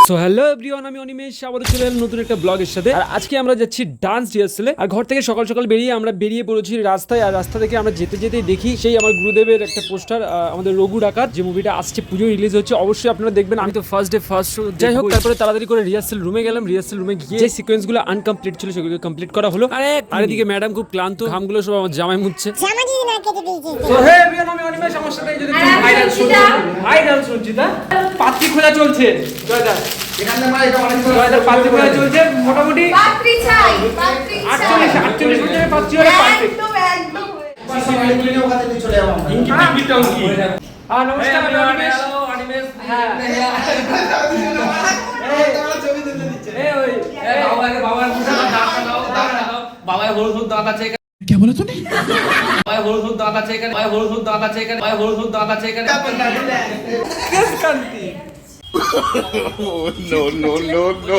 So hello everyone, আমি অনিমেষ আবার চলে এলাম নতুন একটা ব্লগের সাথে। আর আজকে আমরা যাচ্ছি ডান্স রিহার্সালে। আর ঘর থেকে সকাল সকাল বেরিয়ে পড়েছি রাস্তায়। আর রাস্তা থেকে আমরা যেতে যেতে দেখি সেই আমার গুরুদেবের একটা পোস্টার, আমাদের রঘু ডাকাত, যে মুভিটা আসছে পুজো রিলিজ হচ্ছে, অবশ্যই আপনারা দেখবেন। আমি তো ফার্স্ট ডে ফার্স্ট শো, যাই হোক তারপরে তাড়াতাড়ি করে রিহার্সাল রুমে গেলাম। রিহার্সাল রুমে গিয়ে যে সিকোয়েন্সগুলো আনকমপ্লিট ছিল সেগুলো কমপ্লিট করা হলো। আর এদিকে ম্যাডাম খুব ক্লান্ত, ঘামগুলো সব আমার জামায় মুছছে। সো হে এভরিওয়ান, আমি অনিমেষ, আমার সাথে যদি হাই ডান্স সঞ্চিতা পাত্রী খোঁজা চলছে। জয়দা এখানে মানে এটা অনেক পাত্রী খোঁজা চলছে, মোটামুটি পাত্রী চাই, পাত্রী 48 মিনিটের পাত্রী হলে পারফেক্ট। একদম সিরিয়াসলি ওখানে নিয়ে চলে যাবো আমরা। ইনকি টঙ্কি। নমস্কার অনিমেষ। অনিমেষ হ্যাঁ ছবি তুলে দিচ্ছে। ওই বাবার মুখে দাও, বাবা হলুদ দাঁত আছে। क्या बोला तूने? भाई हलुद दांत আছে এখানে, ভাই হলুদ দাঁত আছে এখানে, ভাই হলুদ দাঁত আছে এখানে। কিস কান্তি? No no no no.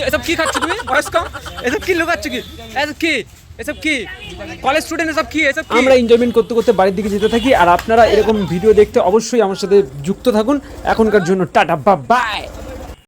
এসব কি খাচ্ছ তুমি? বয়স্ক এসব কি লুকাচ্ছ কি? এসব কি কলেজ স্টুডেন্ট এসব কি? আমরা এনজয়মেন্ট করতে করতে বাড়ির দিকে যেতে থাকি। আর আপনারা এরকম ভিডিও দেখতে অবশ্যই আমার সাথে যুক্ত থাকুন। এখনকার জন্য টাটা, বাই বাই।